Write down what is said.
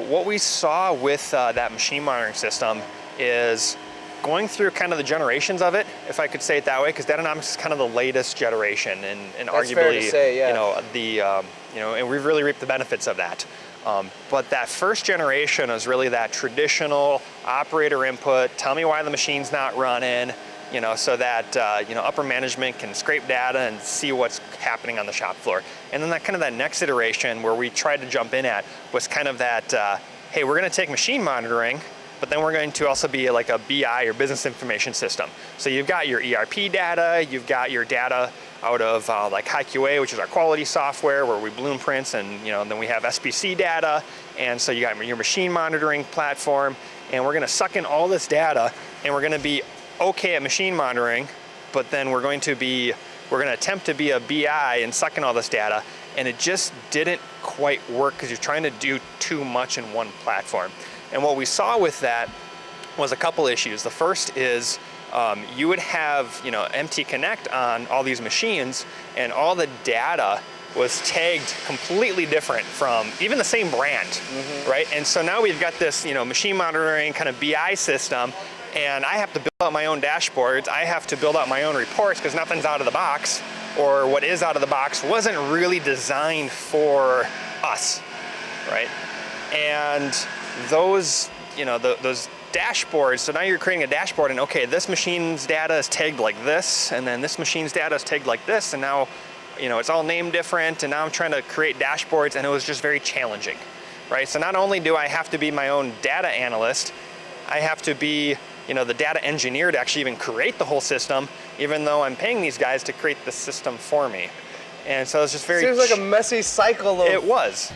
what we saw with that machine monitoring system is going through kind of the generations of it, if I could say it that way, because Datanomix is kind of the latest generation, and That's arguably, fair to say, yeah. and we've really reaped the benefits of that. But that first generation was really that traditional operator input, tell me why the machine's not running, so that upper management can scrape data and see what's happening on the shop floor. And then that next iteration where we tried to jump in at was kind of that, hey, we're going to take machine monitoring, but then we're going to also be like a BI or business information system. So you've got your ERP data, you've got your data out of like HiQA, which is our quality software where we blueprints, and then we have SPC data, and so you got your machine monitoring platform, and we're going to suck in all this data, and we're going to be okay at machine monitoring, but then we're going to attempt to be a BI and suck in all this data, and it just didn't quite work because you're trying to do too much in one platform. And what we saw with that was a couple issues. The first is you would have MT Connect on all these machines, and all the data was tagged completely different from even the same brand, right? And so now we've got this machine monitoring kind of BI system, and I have to build out my own dashboards. I have to build out my own reports because nothing's out of the box, or what is out of the box wasn't really designed for us, right? And those dashboards, so now you're creating a dashboard, and okay, this machine's data is tagged like this, and then this machine's data is tagged like this, and now it's all named different, and now I'm trying to create dashboards, and it was just very challenging, right? So not only do I have to be my own data analyst, I have to be the data engineer to actually even create the whole system, even though I'm paying these guys to create the system for me. And so it's just very... Seems like a messy cycle of... It was.